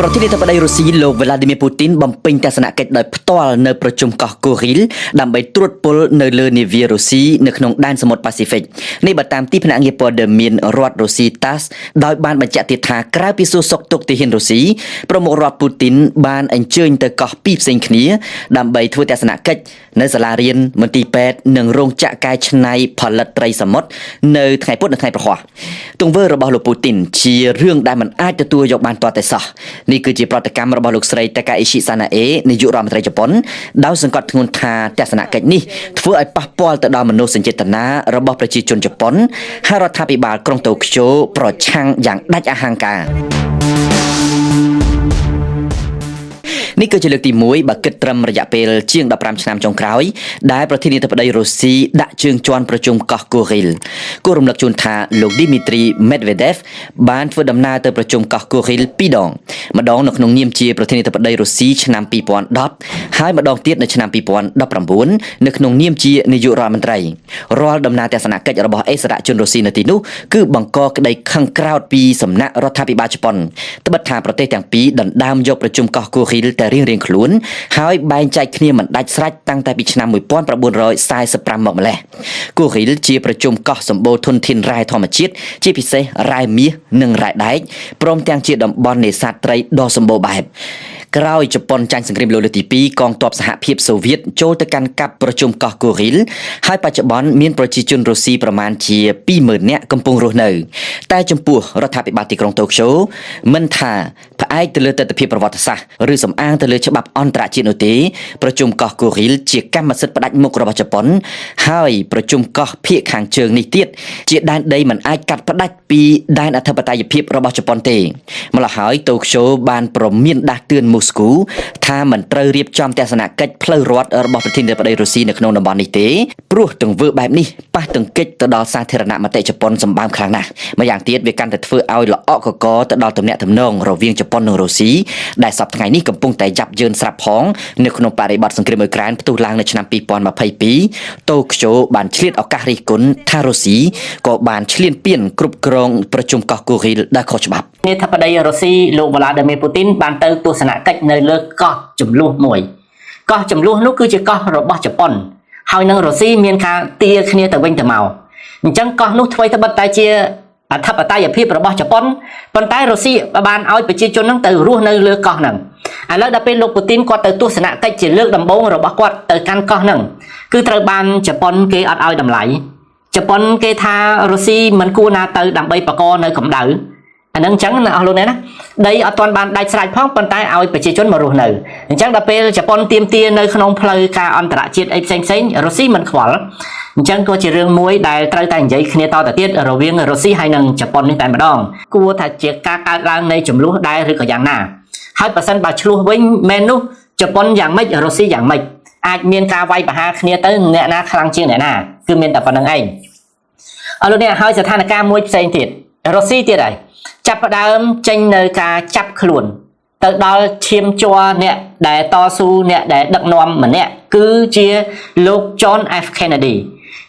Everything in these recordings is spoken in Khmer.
ប្រធានាធិបតីរុស្ស៊ីលោក Vladimir Putin បំពេញទស្សនកិច្ចដោយផ្ទាល់នៅប្រជុំកោះ Kuril ដើម្បីត្រួតពលនៅលើនាវារុស្ស៊ីនៅក្នុងដែនសមុទ្រប៉ាស៊ីហ្វិកនេះបើតាមទីភ្នាក់ងារព័ត៌មានរដ្ឋរុស្ស៊ី TASS ដោយបានបញ្ជាក់ទៀតថាក្រៅពីសួរសុខទុក្ខទាហានរុស្ស៊ីប្រមុខរដ្ឋ Putin បានអញ្ជើញទៅកោះពីរផ្សេងគ្នាដើម្បីធ្វើទស្សនកិច្ចនៅសាលារៀនមន្ទីរពេទ្យនិងរោងចក្រកែច្នៃផលិតត្រីសមុទ្រនៅថ្ងៃពុធនិងថ្ងៃប្រហ័សទង្វើរបស់លោក Putin ជារឿងដែលមិនអាចទទួលយកបានទាល់តែសោះនេះគឺជាប្រតិកម្មរបស់លោកស្រី Takaichi Sanae នាយករដ្ឋមន្ត្រីជប៉ុនដោយសង្កត់ធ្ងន់ថាទស្សនកិច្ចនេះធ្វើឲ្យប៉ះពាល់ទៅដល់មនោសញ្ចេតនារបស់ប្រជាជនជប៉ុនហើយរដ្ឋាភិបាលក្រុងតូក្យូប្រឆាំងយ៉ាងដាច់អហង្ការនេះគឺជាលើកទី1បើគិតត្រឹមរយៈពេលជាង15ឆ្នាំចុងក្រោយដែលប្រធានាធិបតីរុស្ស៊ីដាក់ជើងជាន់ប្រជុំកោះ Kuril គួររំលឹកជូនថាលោក Dmitry Medvedev បានធ្វើដំណើរទៅប្រជុំកោះ Kuril 2ដងម្ដងនៅក្នុងនាមជាប្រធានាធិបតីរុស្ស៊ីឆ្នាំ2010ហើយម្ដងទៀតនៅឆ្នាំ2019នៅក្នុងនាមជានាយករដ្ឋមន្ត្រីរាល់ដំណើរទស្សនកិច្ចរបស់អិសរាជជនរុស្ស៊ីនៅទីនោះគឺបង្កក្តីខឹងក្រោធពីសំណាក់រដ្ឋាភិបាលជប៉ុនត្បិតថាប្រទេសទាំងពីរដណ្ដើមយកប្រជុំកោះ Kuril រៀងខ្លួនហើយបែងចែកគ្នាមិនដាច់ស្រេចតាំងតែពីឆ្នាំ1945មកម្លេះ Kuril ជាប្រជុំកោះសម្បូរធនធានរ៉ែធម្មជាតិជាពិសេសរ៉ែមាសនិងរ៉ែដែកព្រមទាំងជាតំបន់នេសាទត្រីដ៏សម្បូរបែបក្រោយជប៉ុនចាញ់សង្គ្រាមលោកលើកទី2កងទ័ពសហភាពសូវៀតចូលទៅកាន់កាប់ប្រជុំកោះ Kuril ហើយបច្ចុប្បន្នមានប្រជាជនរុស្ស៊ីប្រមាណជា 20,000 នាក់កំពុងរស់នៅតែចំពោះរដ្ឋាភិបាលទីក្រុងតូក្យូមិនថាផ្អែកទៅលើទស្សនវិជ្ជាប្រវត្តិសាស្ត្រឬសំអាងទៅលើច្បាប់អន្តរជាតិនោះទេប្រជុំកោះ Kuril ជាកម្មសិទ្ធិផ្ដាច់មុខរបស់ជប៉ុនហើយប្រជុំកោះភាគខាងជើងនេះទៀតជាដែនដីមិនអាចកាត់ផ្ដាច់ពីដែនអធិបតេយ្យភាពរបស់ជប៉ុនទេម្ល៉េះហើយតូក្យូបានប្រមានដាស់តឿនមូស្គូថាមិនត្រូវរៀបចំទស្សនកិច្ចផ្លូវរដ្ឋរបស់ប្រធានាធិបតីរុស្ស៊ីនៅក្នុងតំបន់នេះទេព្រោះទង្វើបែបនេះប៉ះទង្គិចទៅដល់សាធារណមតិជប៉ុនសម្បើមខ្លាំងណាស់ម្យ៉ាងទៀតវាកាន់តែធ្វើឲ្យល្អកកទៅដល់ទំនាក់ទំនងរវាងជប៉ុននិងរុស្ស៊ីដែលសប្តាហ៍ថ្ងៃនេះកំពុងតែយ៉ាប់យ៉ឺនស្រាប់ផងនៅក្នុងបរិបទសង្គ្រាមអ៊ុយក្រែនផ្ទុះឡើងនៅឆ្នាំ2022តូក្យូបានឆ្លៀតឱកាសរិះគន់ថារុស្ស៊ីក៏បានឈ្លានពានគ្រប់គ្រងប្រជុំកោះ Kuril ដោយខុសច្បាប់នាយកបដីរុស្ស៊ីលោក Vladimir Putin បានទៅទស្សនកិច្ចនៅលើកោះចំនួនមួយកោះចំនួននោះគឺជាកោះរបស់ជប៉ុនហើយនឹងរុស្ស៊ីមានការទារគ្នាទៅវិញទៅមកអញ្ចឹងកោះនោះធ្វើទៅបិទតែជាអធិបតេយ្យភាពរបស់ជប៉ុនប៉ុន្តែរុស្ស៊ីបានឲ្យប្រជាជននឹងទៅរស់នៅលើកោះហ្នឹងឥឡូវដល់ពេលលោកពូទីនគាត់ទៅទស្សនកិច្ចជាលើកដំបូងរបស់គាត់ទៅកាន់កោះហ្នឹងគឺត្រូវបានជប៉ុនគេអត់ឲ្យតម្លៃជប៉ុនគេថារុស្ស៊ីមិនគួរណាទៅដើម្បីបកកនៅកម្ដៅអានឹងអញ្ចឹងណាអស់លោកអ្នកណាដីអត់ទាន់បានដាច់ស្រេចផងប៉ុន្តែឲ្យប្រជាជនមករស់នៅអញ្ចឹងដល់ពេលជប៉ុនទាមទារនៅក្នុងផ្លូវការអន្តរជាតិអីផ្សេងរុស្ស៊ីមិនខ្វល់អញ្ចឹងក៏ជារឿងមួយដែលត្រូវតែនិយាយគ្នាតទៅទៀតរវាងរុស្ស៊ីហើយនិងជប៉ុននេះតែម្ដងគួរថាជាការកើតឡើងនៃចំនួនដែរឬក៏យ៉ាងណាហើយបើសិនបើឆ្លោះវិញមែននោះជប៉ុនយ៉ាងម៉េចរុស្ស៊ីយ៉ាងម៉េចអាចមានការវាយប្រហារគ្នាទៅអ្នកណាខ្លាំងជាងអ្នកណាគឺមានតែប៉ុណ្្នឹងឯងអរលោកអ្នកហើយស្ថានភាពមួយផ្សេងទៀតរុស្ស៊ីទៀតហើយចាប់ផ្ដើមចេញនៅការចាប់ខ្លួនទៅដល់ឈាមជ័រអ្នកដែលតស៊ូអ្នកដែលដឹកនាំម្នាក់គឺជាលោក John F Kennedy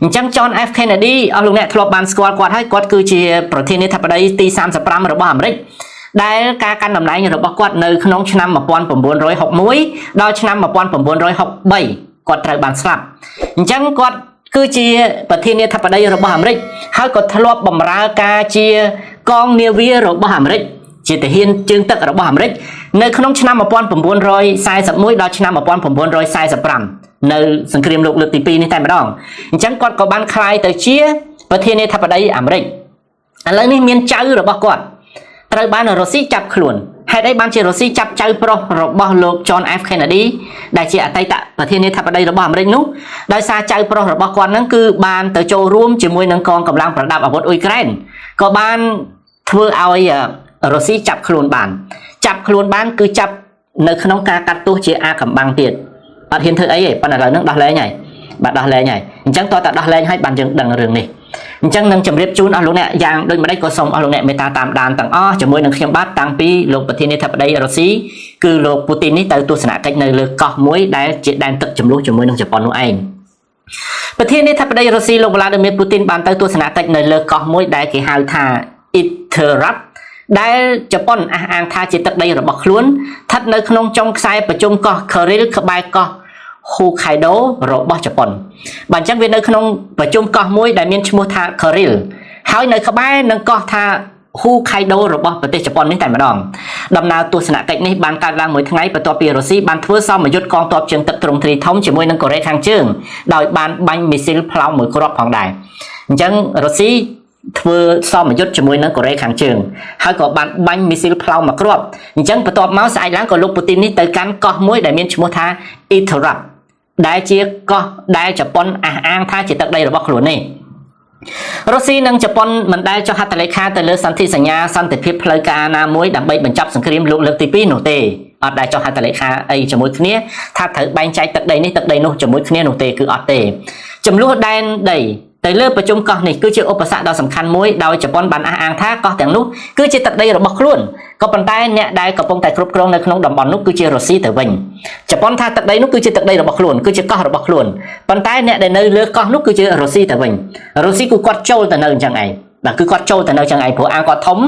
អញ្ចឹង John F Kennedy អស់លោកអ្នកធ្លាប់បានស្គាល់គាត់ហើយគាត់គឺជាប្រធានាធិបតីទី35របស់អាមេរិកដែលការកាន់តំណែងរបស់គាត់នៅក្នុងឆ្នាំ1961ដល់ឆ្នាំ1963គាត់ត្រូវបានស្លាប់អញ្ចឹងគាត់គឺជាប្រធានាធិបតីរបស់អាមេរិកហើយក៏ធ្លាប់បម្រើការជាកងនាវារបស់អាមេរិកជាទាហានជើងទឹករបស់អាមេរិកនៅក្នុងឆ្នាំ1941ដល់ឆ្នាំ1945នៅសង្គ្រាមលោកលើកទី2នេះតែម្ដងអញ្ចឹងគាត់ក៏បានក្លាយទៅជាប្រធានាធិបតីអាមេរិកឥឡូវនេះមានចៅរបស់គាត់ត្រូវបានរុស្ស៊ីចាប់ខ្លួនហេតុអីបានជារុស្ស៊ីចាប់ចៅប្រុសរបស់លោក John F Kennedy ដែលជាអតីតប្រធានាធិបតីរបស់អាមេរិកនោះដោយសារចៅប្រុសរបស់គាត់ហ្នឹងគឺបានទៅចូលរួមជាមួយនឹងកងកម្លាំងប្រដាប់អាវុធអ៊ុយក្រែនក៏បានធ្វើឲ្យរុស្ស៊ីចាប់ខ្លួនបានគឺចាប់នៅក្នុងការកាត់ទោសជាអាកំបាំងទៀតអត់ហ៊ានធ្វើអីទេប៉ុន្តែឥឡូវហ្នឹងដោះលែងហើយបាទដោះលែងហើយអញ្ចឹងតើដោះលែងហើយបានយើងដឹងរឿងនេះអញ្ចឹងនឹងជម្រាបជូនអស់លោកអ្នកយ៉ាងដូចម្ដេចក៏សូមអស់លោកអ្នកមេត្តាតាមដានទាំងអស់ជាមួយនឹងខ្ញុំបាទតាំងពីលោកប្រធានាធិបតីរុស្ស៊ីគឺលោកពូទីននេះទៅទស្សនកិច្ចនៅលើកោះមួយដែលជាដែនទឹកចំនួនជាមួយនឹងជប៉ុននោះឯងប្រធានាធិបតីរុស្ស៊ីលោក Vladimir Putin បានទៅទស្សនកិច្ចនៅលើកោះមួយដែលគេហៅថា Iterat ដែលជប៉ុនអះអាងថាជាទឹកដីរបស់ខ្លួនស្ថិតនៅក្នុងចុងខ្សែប្រជុំកោះ Kuril ក្បែរកោះ Hokkaido របស់ជប៉ុនបាទអញ្ចឹងវានៅក្នុងប្រជុំកោះមួយដែលមានឈ្មោះថា Kuril ហើយនៅក្បែរនឹងកោះថា Hokkaido របស់ប្រទេសជប៉ុននេះតែម្ដងដំណើរទស្សនកិច្ចនេះបានកើតឡើងមួយថ្ងៃបន្ទាប់ពីរុស្ស៊ីបានធ្វើសមយុទ្ធកងទ័ពជើងទឹកទ្រង់ទ្រាយធំជាមួយនឹងកូរ៉េខាងជើងដោយបានបាញ់មីស៊ីលផ្លោមមួយគ្រាប់ផងដែរអញ្ចឹងរុស្ស៊ីធ្វើសមយុទ្ធជាមួយនឹងកូរ៉េខាងជើងហើយក៏បានបាញ់មីស៊ីលផ្លោមមួយគ្រាប់អញ្ចឹងបន្ទាប់មកស្អែកឡើងក៏លោកពូទីននេះទៅកាន់កោះមួយដែលមានឈ្មោះថា Iturak ដែលជាកោះដែលជប៉ុនអះអាងថាជាទឹកដីរបស់ខ្លួននេះរុស្ស៊ីនិងជប៉ុនមិនដែលចុះហត្ថលេខាទៅលើសន្ធិសញ្ញាសន្តិភាពផ្លូវការណាមួយដើម្បីបញ្ចប់សង្គ្រាមលោកលើកទី2នោះទេអត់ដែលចុះហត្ថលេខាអីជាមួយគ្នាថាត្រូវបែងចែកទឹកដីនេះទឹកដីនោះជាមួយគ្នានោះទេគឺអត់ទេចំនួនដែនដីទៅលើប្រជុំកោះនេះគឺជាឧបសគ្គដ៏សំខាន់មួយដោយជប៉ុនបានអះអាងថាកោះទាំងនោះគឺជាទឹកដីរបស់ខ្លួនក៏ប៉ុន្តែអ្នកដែលកំពុងតែគ្រប់គ្រងនៅក្នុងតំបន់នោះគឺជារុស្ស៊ីទៅវិញជប៉ុនថាទឹកដីនោះគឺជាទឹកដីរបស់ខ្លួនគឺជាកោះរបស់ខ្លួនប៉ុន្តែអ្នកដែលនៅលើកោះនោះគឺជារុស្ស៊ីទៅវិញរុស្ស៊ីគឺគាត់ចូលទៅនៅអញ្ចឹងឯងបាទគឺគាត់ចូលទៅនៅអញ្ចឹងឯងព្រោះអាងគាត់ធំ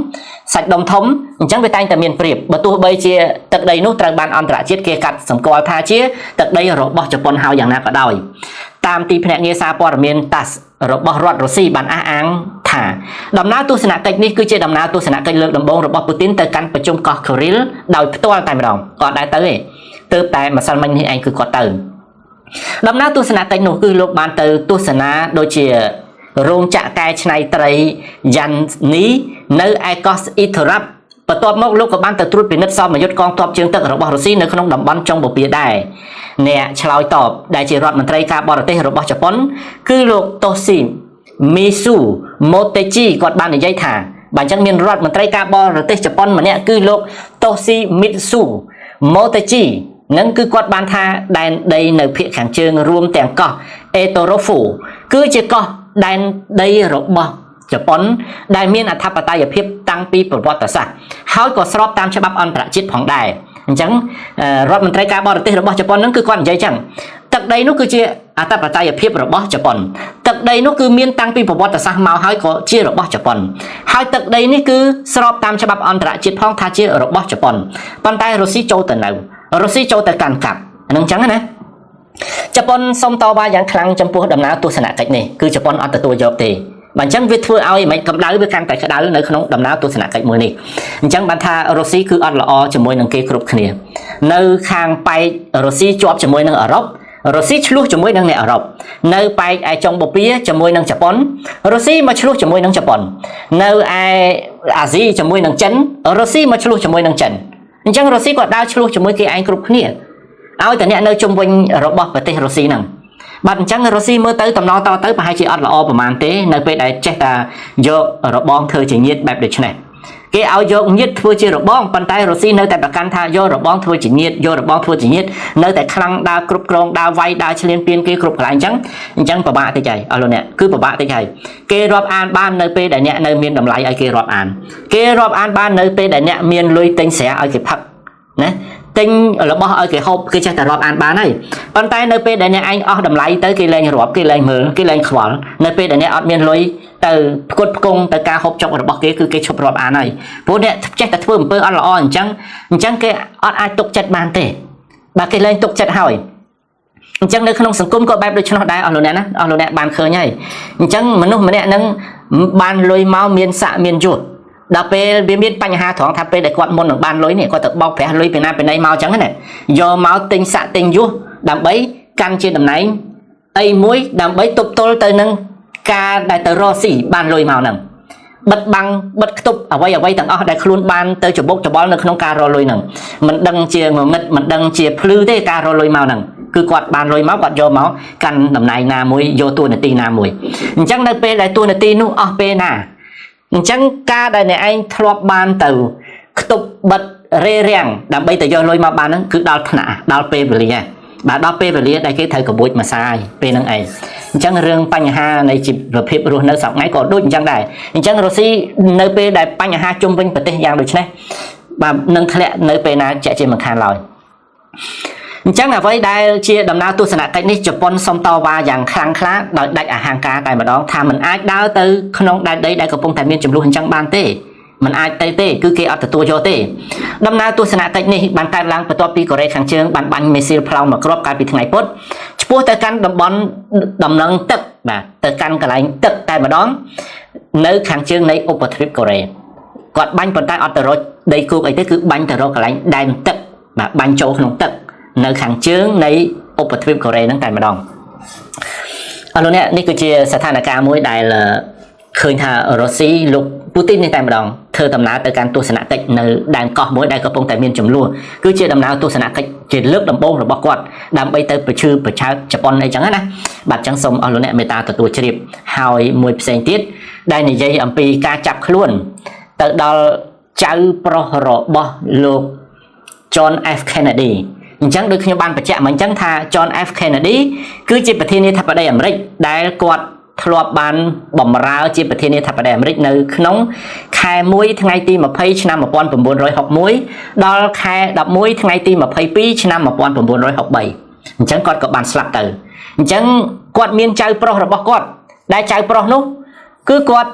សាច់ដុំធំអញ្ចឹងវាតែងតែមានប្រៀបបើទោះបីជាទឹកដីនោះត្រូវបានអន្តរជាតិគេកាត់សម្គាល់ថាជាទឹកដីរបស់ជប៉ុនហើយយ៉ាងណាក៏ដោយតាមទីភ្នាក់ងារសារព័ត៌មាន TASS របស់រដ្ឋរុស្ស៊ីបានអះអាងថាដំណើរទស្សនកិច្ចនេះគឺជាដំណើរទស្សនកិច្ចលើកដំបូងរបស់ពូទីនទៅកាន់ប្រជុំកោះ Kuril ដោយផ្ទាល់តែម្ដងគាត់ដែរទៅទេទើបតែម្សិលមិញនេះឯងគឺគាត់ទៅដំណើរទស្សនកិច្ចនោះគឺលោកបានទៅទស្សនាដូចជារោងចក្រកែច្នៃត្រីយ៉ាន់នីនៅឯកោះ Iturak បន្ទាប់មកលោកក៏បានទៅត្រួតពិនិត្យសមយុទ្ធកងទ័ពជើងទឹករបស់រុស្ស៊ីនៅក្នុងតំបន់ចុងបូព៌ាដែរអ្នកឆ្លើយតបដែលជារដ្ឋមន្ត្រីការបរទេសរបស់ជប៉ុនគឺលោកតូស៊ីមីស៊ូម៉ូតេជីគាត់បាននិយាយថាបើអញ្ចឹងមានរដ្ឋមន្ត្រីការបរទេសជប៉ុនម្នាក់គឺលោកតូស៊ីមីស៊ូម៉ូតេជីនឹងគឺគាត់បានថាដែនដីនៅភាគខាងជើងរួមទាំងកោះអេតូរ៉ូហ្វូគឺជាកោះដែនដីរបស់ជប៉ុនដែលមានអធិបតេយ្យភាពតាំងពីប្រវត្តិសាស្ត្រហើយក៏ស្របតាមច្បាប់អន្តរជាតិផងដែរអញ្ចឹងរដ្ឋមន្ត្រីការបរទេសរបស់ជប៉ុនហ្នឹងគឺគាត់និយាយចឹងទឹកដីនោះគឺជាអធិបតេយ្យភាពរបស់ជប៉ុនទឹកដីនោះគឺមានតាំងពីប្រវត្តិសាស្ត្រមកហើយក៏ជារបស់ជប៉ុនហើយទឹកដីនេះគឺស្របតាមច្បាប់អន្តរជាតិផងថាជារបស់ជប៉ុនប៉ុន្តែរុស្ស៊ីចូលទៅនៅរុស្ស៊ីចូលទៅកាន់កាប់ហ្នឹងចឹងណាជប៉ុនសុំតវ៉ាយ៉ាងខ្លាំងចំពោះដំណើរទស្សនកិច្ចនេះគឺជប៉ុនអត់ទទួលយកទេបាទអញ្ចឹងវាធ្វើឲ្យមិនកម្ដៅវាកាន់តែក្ដៅនៅក្នុងដំណើរទស្សនកិច្ចមួយនេះអញ្ចឹងបានថារុស្ស៊ីគឺអត់ល្អជាមួយនឹងគេគ្រប់គ្នានៅខាងប៉ែករុស្ស៊ីជាប់ជាមួយនឹងអឺរ៉ុបរុស្ស៊ីឆ្លោះជាមួយនឹងអ្នកអឺរ៉ុបនៅប៉ែកឯចុងបូព៌ាជាមួយនឹងជប៉ុនរុស្ស៊ីមកឆ្លោះជាមួយនឹងជប៉ុននៅឯអាស៊ីជាមួយនឹងចិនរុស្ស៊ីមកឆ្លោះជាមួយនឹងចិនអញ្ចឹងរុស្ស៊ីក៏ដើរឆ្លោះជាមួយគេឯងគ្រប់គ្នាឲ្យតែអ្នកនៅជុំវិញរបស់ប្រទេសរុស្ស៊ីហ្នឹងបាទអញ្ចឹងរុស្ស៊ីមើលទៅតំណតទៅប្រហែលជាអត់ល្អប្រហែលទេនៅពេលដែលចេះតែយករបងធ្វើជាញាតិបែបដូចនេះគេឲ្យយកញាតិធ្វើជារបងប៉ុន្តែរុស្ស៊ីនៅតែប្រកាន់ថាយករបងធ្វើជាញាតិយករបងធ្វើជាញាតិនៅតែខ្លាំងដើរគ្រប់គ្រងដើរវាយដើរឈ្លានពានគេគ្រប់កន្លែងអញ្ចឹងពិបាកតិចហើយអស់លោកអ្នកគឺពិបាកតិចហើយគេរាប់អានបាននៅពេលដែលអ្នកនៅមានតម្លៃឲ្យគេរាប់អានគេរាប់អានបាននៅពេលដែលអ្នកមានលុយទិញស្រាឲ្យគេផឹកណាទិញរបស់ឲ្យគេហូបគេចេះតែរាប់អានបានហើយប៉ុន្តែនៅពេលដែលអ្នកឯងអស់តម្លៃទៅគេលែងរាប់គេលែងមើលគេលែងខ្វល់នៅពេលដែលអ្នកអត់មានលុយទៅផ្គត់ផ្គង់ទៅការហូបចុករបស់គេគឺគេឈប់រាប់អានហើយព្រោះអ្នកចេះតែធ្វើអំពើអត់ល្អអញ្ចឹងគេអត់អាចទុកចិត្តបានទេបាទគេលែងទុកចិត្តហើយអញ្ចឹងនៅក្នុងសង្គមក៏បែបដូច្នោះដែរអស់លោកអ្នកណាអស់លោកអ្នកបានឃើញហើយអញ្ចឹងមនុស្សម្នាក់នឹងបានលុយមកមានស័ក្តិមានយសដល់ពេលវាមានបញ្ហាត្រង់ថាពេលដែលគាត់មុននឹងបានលុយនេះគាត់ទៅបោកប្រាស់លុយពីណាពីណីមកអញ្ចឹងណាយកមកទិញសាក់ទិញយុះដើម្បីកាន់ជាតំណែងអីមួយដើម្បីទប់ទល់ទៅនឹងការដែលទៅរកស៊ីបានលុយមកហ្នឹងបិទបាំងបិទខ្ទប់អ្វីទាំងអស់ដែលខ្លួនបានទៅច្បុកច្បល់នៅក្នុងការរកលុយហ្នឹងមិនដឹងជាងងឹតមិនដឹងជាភ្លឺទេការរកលុយមកហ្នឹងគឺគាត់បានលុយមកគាត់យកមកកាន់តំណែងណាមួយយកតួនាទីណាមួយអញ្ចឹងនៅពេលដែលតួនាទីនោះអស់ពេលណាអញ្ចឹងការដែលអ្នកឯងធ្លាប់បានទៅខ្ទប់បិទរេរាំងដើម្បីទៅយកលុយមកបានហ្នឹងគឺដល់ថ្នាក់ដល់ពេលវេលាបាទដល់ពេលវេលាដែលគេត្រូវកបួចមួយសាយពេលហ្នឹងឯងអញ្ចឹងរឿងបញ្ហានៃជីវភាពរស់នៅសប្តាហ៍ថ្ងៃក៏ដូចអញ្ចឹងដែរអញ្ចឹងរុស្ស៊ីនៅពេលដែលបញ្ហាជុំវិញប្រទេសយ៉ាងដូចនេះបាទនឹងធ្លាក់នៅពេលណាជាក់ជាមិនខានឡើយអញ្ចឹងអ្វីដែលជាដំណើរទស្សនកិច្ចនេះជប៉ុនសុំតវ៉ាយ៉ាងខ្លាំងក្លាដោយដាច់អហង្ការតែម្ដងថាមិនអាចដើរទៅក្នុងដែនដីដែលកំពុងតែមានចំនួនអញ្ចឹងបានទេ มันអាចទៅទេគឺគេអត់ទទួលយកទេដំណើរទស្សនកិច្ចនេះបានកើតឡើងបន្ទាប់ពីកូរ៉េខាងជើងបានបាញ់មីស៊ីលផ្លោមមួយគ្រាប់កាលពីថ្ងៃពុធឆ្ពោះទៅកាន់តំបន់ដំណឹងទឹកបាទទៅកាន់កន្លែងទឹកតែម្ដងនៅខាងជើងនៃឧបទ្វីបកូរ៉េគាត់បាញ់ប៉ុន្តែអត់ទៅរកដីគោកអីទេគឺបាញ់ទៅរកកន្លែងដែនទឹកបាទបាញ់ចូលក្នុងទឹកនៅខាងជើងនៃឧបទ្វីបកូរ៉េហ្នឹងតែម្ដងអរលោកអ្នកនេះគឺជាស្ថានភាពមួយដែលឃើញថារុស្ស៊ីលោកពូទីននេះតែម្ដងធ្វើដំណើរទៅកាន់ទស្សនកិច្ចនៅដែនកោះមួយដែលកំពុងតែមានចំនួនគឺជាដំណើរទស្សនកិច្ចជាលើកដំបូងរបស់គាត់ដើម្បីទៅប្រជើងជប៉ុនអីចឹងណាបាទចឹងសូមអស់លោកអ្នកមេត្តាទទួលជ្រាបហើយមួយផ្សេងទៀតដែលនិយាយអំពីការចាប់ខ្លួនទៅដល់ចៅប្រុសរបស់លោក John F Kennedy អញ្ចឹងដូចខ្ញុំបានបញ្ជាក់មកអញ្ចឹងថា John F Kennedy គឺជាប្រធានាធិបតីអាមេរិកដែលគាត់ធ្លាប់បានបម្រើជាប្រធានាធិបតីអាមេរិកនៅក្នុងខែ1ថ្ងៃទី20ឆ្នាំ1961ដល់ខែ11ថ្ងៃទី22ឆ្នាំ1963អញ្ចឹងគាត់ក៏បានស្លាប់ទៅអញ្ចឹងគាត់មានចៅប្រុសរបស់គាត់ដែលចៅប្រុសនោះគឺគាត់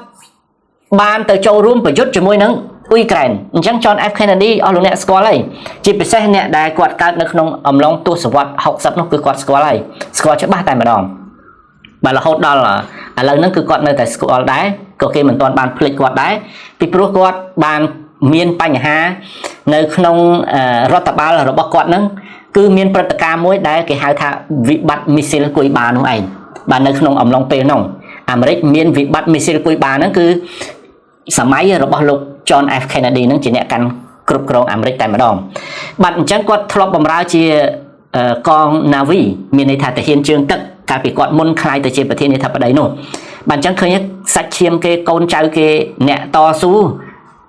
បានទៅចូលរួមប្រយុទ្ធជាមួយនឹងអ៊ុយក្រែនអញ្ចឹង John F Kennedy អស់លោកអ្នកស្គាល់ហើយជាពិសេសអ្នកដែលគាត់កើតនៅក្នុងអំឡុងទសវត្ស60នោះគឺគាត់ស្គាល់ហើយស្គាល់ច្បាស់តែម្ដងបាទរហូតដល់ឥឡូវហ្នឹងគឺគាត់នៅតែស្គាល់ដែរក៏គេមិនទាន់បានភ្លេចគាត់ដែរពីព្រោះគាត់បានមានបញ្ហានៅក្នុងរដ្ឋបាលរបស់គាត់ហ្នឹងគឺមានព្រឹត្តិការណ៍មួយដែលគេហៅថាវិបត្តិមីស៊ីលគុយបានោះឯងបាទនៅក្នុងអំឡុងពេលនោះអាមេរិកមានវិបត្តិមីស៊ីលគុយបាហ្នឹងគឺសម័យរបស់លោក John F Kennedy ហ្នឹងជាអ្នកកាន់គ្រប់គ្រងអាមេរិកតែម្ដងបាទអញ្ចឹងគាត់ធ្លាប់បម្រើជាកង Navy មានន័យថាទាហានជើងទឹកកាលពីគាត់មុនខ្លាយទៅជាប្រធានាធិបតីនោះបាទអញ្ចឹងឃើញសាច់ឈាមគេកូនចៅគេអ្នកតស៊ូ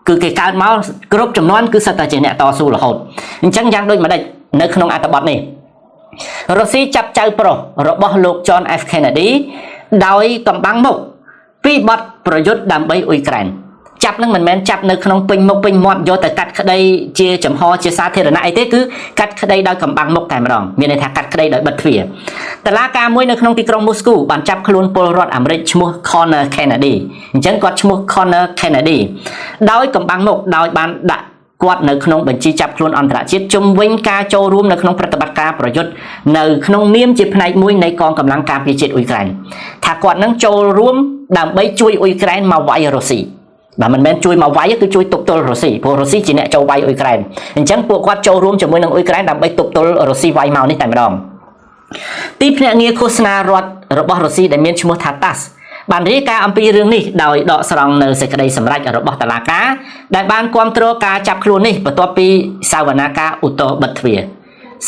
គឺគេកើតមកគ្រប់ចំនួនគឺសិតតែជាអ្នកតស៊ូរហូតអញ្ចឹងយ៉ាងដូចម្ដេចនៅក្នុងអត្ថបទនេះរុស្ស៊ីចាប់ចៅប្រុសរបស់លោក John F Kennedy ដោយកំបាំងមុខពីបទប្រយុទ្ធដើម្បីអ៊ុយក្រែនចាប់នឹងមិនមែនចាប់នៅក្នុងពេញមុខពេញមាត់យកទៅកាត់ក្តីជាចំហជាសាធារណៈអីទេគឺកាត់ក្តីដោយកំបាំងមុខតែម្ដងមានន័យថាកាត់ក្តីដោយបិទទ្វារតឡាការមួយនៅក្នុងទីក្រុងមូស្គូបានចាប់ខ្លួនពលរដ្ឋអាមេរិកឈ្មោះ Connor Kennedy អញ្ចឹងគាត់ឈ្មោះ Connor Kennedy ដោយកំបាំងមុខដោយបានដាក់គាត់នៅក្នុងបញ្ជីចាប់ខ្លួនអន្តរជាតិជំវិញការចូលរួមនៅក្នុងប្រតិបត្តិការប្រយុទ្ធនៅក្នុងនាមជាផ្នែកមួយនៃកងកម្លាំងការពារជាតិអ៊ុយក្រែនថាគាត់នឹងចូលរួមដើម្បីជួយអ៊ុយក្រែនមកវាយរុស្ស៊ីបាទមិនមែនជួយមកវាយគឺជួយទប់ទល់រុស្ស៊ីព្រោះរុស្ស៊ីជាអ្នកចូលវាយអ៊ុយក្រែនអញ្ចឹងពួកគាត់ចូលរួមជាមួយនឹងអ៊ុយក្រែនដើម្បីទប់ទល់រុស្ស៊ីវាយមកនេះតែម្ដងទីភ្នាក់ងារឃោសនារដ្ឋរបស់រុស្ស៊ីដែលមានឈ្មោះថា TASS បានរាយការណ៍អំពីរឿងនេះដោយដកស្រង់នៅសេចក្តីសម្រេចរបស់តុលាការដែលបានគាំទ្រការចាប់ខ្លួននេះបន្ទាប់ពីសាវនាការឧត្តរបិទទ្វារ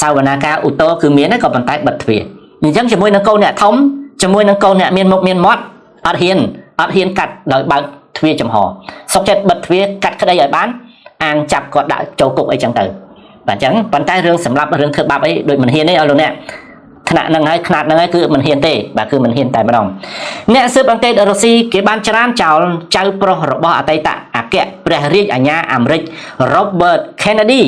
សាវនាការឧត្តរគឺមានក៏ប៉ុន្តែបិទទ្វារអញ្ចឹងជាមួយនឹងកូនអ្នកធំជាមួយនឹងកូនអ្នកមានមុខមានមាត់អត់ហ៊ានកាត់ដោយបើកទ្វារចំហសុកចិត្តបិទទ្វារកាត់ក្តីឲ្យបានអាងចាប់គាត់ដាក់ចូលគុកអីចឹងទៅបាទអញ្ចឹងប៉ុន្តែរឿងសម្រាប់រឿងធ្វើបាបអីដូចមិនហ៊ានទេឲ្យលោកអ្នកថ្នាក់ហ្នឹងហើយខ្នាតហ្នឹងហើយគឺមិនហ៊ានទេបាទគឺមិនហ៊ានតែម្ដងអ្នកស៊ើបអង្កេតរុស្ស៊ីគេបានច្រានចោលចៅប្រុសរបស់អតីតអគ្គព្រះរាជអាជ្ញាអាមេរិក Robert Kennedy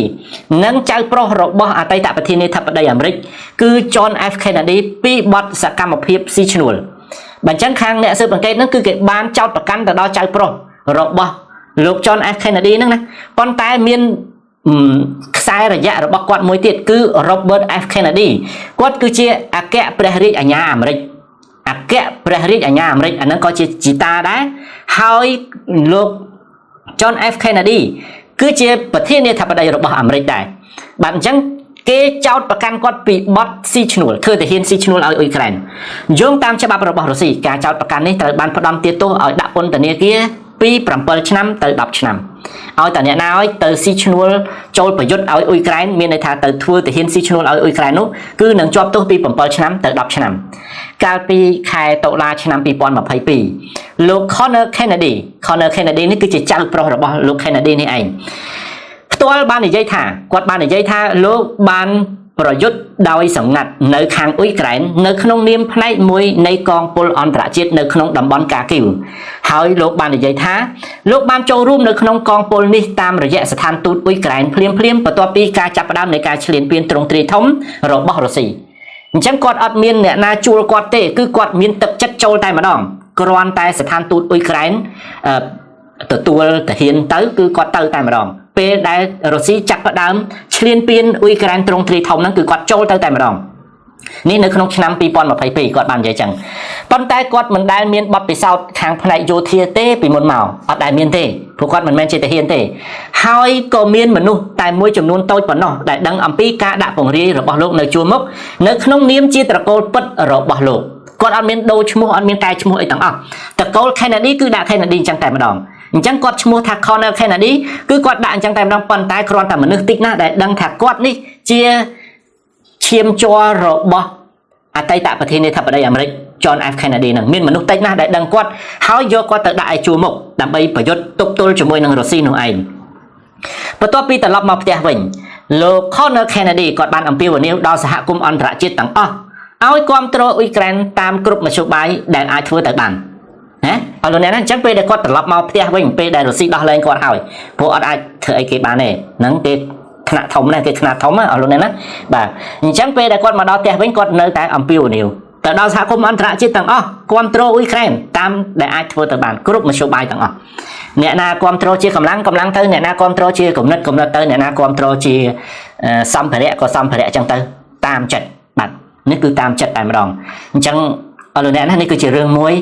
និងចៅប្រុសរបស់អតីតប្រធានាធិបតីអាមេរិកគឺ John F Kennedy ពីបទសកម្មភាពស៊ីឈ្នួលបើអញ្ចឹងខាងអ្នកស៊ើបអង្កេតហ្នឹងគឺគេបានចោទប្រកាន់ទៅដល់ចៅប្រុសរបស់លោក John F Kennedy ហ្នឹងណាប៉ុន្តែមានខ្សែរយៈរបស់គាត់មួយទៀតគឺ Robert F Kennedy គាត់គឺជាអគ្គព្រះរាជអាជ្ញាអាមេរិកអាហ្នឹងក៏ជាជីតាដែរហើយលោក John F Kennedy គឺជាប្រធានាធិបតីរបស់អាមេរិកដែរបាទអញ្ចឹងគេចោទប្រកាន់គាត់ពីបទស៊ីឈ្នួលធ្វើទាហានស៊ីឈ្នួលឲ្យអ៊ុយក្រែនយោងតាមច្បាប់របស់រុស្ស៊ីការចោទប្រកាន់នេះត្រូវបានផ្ដន្ទាទោសឲ្យដាក់ពន្ធនាគារពី7ឆ្នាំទៅ10ឆ្នាំឲ្យតែអ្នកណាឲ្យទៅស៊ីឈ្នួលចូលប្រយុទ្ធឲ្យអ៊ុយក្រែនមានន័យថាទៅធ្វើទាហានស៊ីឈ្នួលឲ្យអ៊ុយក្រែននោះគឺនឹងជាប់ទោសពី7ឆ្នាំទៅ10ឆ្នាំកាលពីខែតុលាឆ្នាំ2022លោក Connor Kennedy នេះគឺជាចៅប្រុសរបស់លោក Kennedy នេះឯងផ្ទាល់បាននិយាយថាគាត់បាននិយាយថាលោកបានប្រយុទ្ធដោយសម្ងាត់នៅខាងអ៊ុយក្រែននៅក្នុងនាមផ្នែកមួយនៃកងពលអន្តរជាតិនៅក្នុងតំបន់កាគីវហើយលោកបាននិយាយថាលោកបានចូលរួមនៅក្នុងកងពលនេះតាមរយៈស្ថានទូតអ៊ុយក្រែនភ្លាមបន្ទាប់ពីការចាប់ផ្ដើមនៃការឈ្លានពានទ្រង់ទ្រាយធំរបស់រុស្ស៊ីអញ្ចឹងគាត់អត់មានអ្នកណាជួលគាត់ទេគឺគាត់មានទឹកចិត្តចូលតែម្ដងគ្រាន់តែស្ថានទូតអ៊ុយក្រែន ទទួលតាហ៊ានទៅគឺគាត់ទៅតែម្ដងពេលដែលរុស្ស៊ីចាប់ផ្ដើមឈ្លានពានអ៊ុយក្រែនទ្រង់ទ្រាយធំហ្នឹងគឺគាត់ចូលទៅតែម្ដងនេះនៅក្នុងឆ្នាំ2022គាត់បាននិយាយចឹងប៉ុន្តែគាត់មិនដែលមានបទពិសោធន៍ខាងផ្នែកយោធាទេពីមុនមកអត់ដែលមានទេព្រោះគាត់មិនមែនជាទាហានទេហើយក៏មានមនុស្សតែមួយចំនួនតូចប៉ុណ្ណោះដែលដឹងអំពីការដាក់ពង្រាយរបស់លោកនៅជួរមុខនៅក្នុងនាមជាត្រកូលពិតរបស់លោកគាត់អត់មានដូរឈ្មោះអត់មានកែឈ្មោះអីទាំងអស់ត្រកូល Kennedy គឺដាក់ Kennedy អញ្ចឹងតែម្ដងអញ្ចឹងគាត់ឈ្មោះថា Colonel Kennedy គឺគាត់ដាក់អញ្ចឹងតែម្ដងប៉ុន្តែគ្រាន់តែមនុស្សតិចណាស់ដែលដឹងថាគាត់នេះជាឈាមជ័ររបស់អតីតប្រធានាធិបតីអាមេរិក John F Kennedy នឹងមានមនុស្សតិចណាស់ដែលដឹងគាត់ហើយយកគាត់ទៅដាក់ឲ្យជួរមុខដើម្បីប្រយុទ្ធទប់ទល់ជាមួយនឹងរុស្ស៊ីនោះឯងបន្ទាប់ពីត្រឡប់មកផ្ទះវិញលោក Colonel Kennedy គាត់បានអំពាវនាវដល់សហគមន៍អន្តរជាតិទាំងអស់ឲ្យគ្រប់គ្រងអ៊ុយក្រែនតាមគ្រប់មធ្យោបាយដែលអាចធ្វើទៅបានណាអរលោកអ្នកណាអញ្ចឹងពេលដែលគាត់ត្រឡប់មកផ្ទះវិញពេលដែលរុស្ស៊ីដោះលែងគាត់ហើយព្រោះអត់អាចធ្វើអីគេបានទេហ្នឹងគេថ្នាក់ធំណាស់គេថ្នាក់ធំអរលោកអ្នកណាបាទអញ្ចឹងពេលដែលគាត់មកដល់ផ្ទះវិញគាត់នៅតែអំពាវនាវទៅដល់សហគមន៍អន្តរជាតិទាំងអស់គ្រប់គ្រងអ៊ុយក្រែនតាមដែលអាចធ្វើទៅបានគ្រប់មធ្យោបាយទាំងអស់អ្នកណាគ្រប់គ្រងជាកម្លាំងទៅអ្នកណាគ្រប់គ្រងជាគំនិតទៅអ្នកណាគ្រប់គ្រងជាសម្ភារៈក៏សម្ភារៈអញ្ចឹងទៅតាមចិត្តបាទនេះគឺតាមចិត្តតែម្ដងអញ្ចឹងអរលោកអ្នកណានេះគឺជារឿងមួយ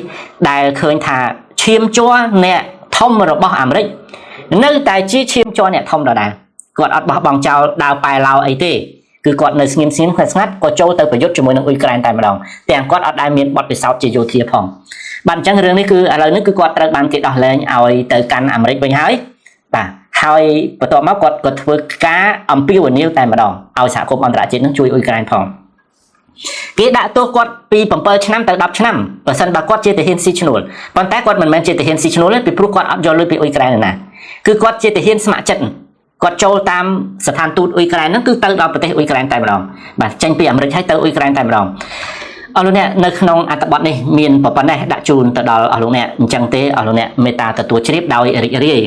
ដែលឃើញថាឈាមជ័រអ្នកធំរបស់អាមេរិកនៅតែជាឈាមជ័រអ្នកធំដដែលគាត់អត់បោះបង់ចោលដាវប៉ែឡោអីទេគឺគាត់នៅស្ងៀមស្ងាត់ក៏ចូលទៅប្រយុទ្ធជាមួយនឹងអ៊ុយក្រែនតែម្ដងទាំងគាត់អត់ដែលមានបទពិសោធន៍ជាយោធាផងបាទអញ្ចឹងរឿងនេះគឺឥឡូវនេះគឺគាត់ត្រូវបានគេដោះលែងឲ្យទៅកាន់អាមេរិកវិញហើយបាទហើយបន្ទាប់មកគាត់ក៏ធ្វើការអំពាវនាវតែម្ដងឲ្យសហគមន៍អន្តរជាតិនឹងជួយអ៊ុយក្រែនផងគេដាក់ទោសគាត់ពី7ឆ្នាំទៅ10ឆ្នាំបើសិនបើគាត់ជាទាហានស៊ីឈ្នួលប៉ុន្តែគាត់មិនមែនជាទាហានស៊ីឈ្នួលទេពីព្រោះគាត់អត់យកលុយពីអ៊ុយក្រែនណាគឺគាត់ជាទាហានស្ម័គ្រចិត្តគាត់ចូលតាមស្ថានទូតអ៊ុយក្រែនហ្នឹងគឺទៅដល់ប្រទេសអ៊ុយក្រែនតែម្ដងបាទចេញពីអាមេរិកហើយទៅអ៊ុយក្រែនតែម្ដងអរលោកអ្នកនៅក្នុងអត្ថបទនេះមានប៉ុណ្ណេះដាក់ជូនទៅដល់អរលោកអ្នកអញ្ចឹងទេអរលោកអ្នកមេត្តាទទួលជ្រាបដោយរីករាយ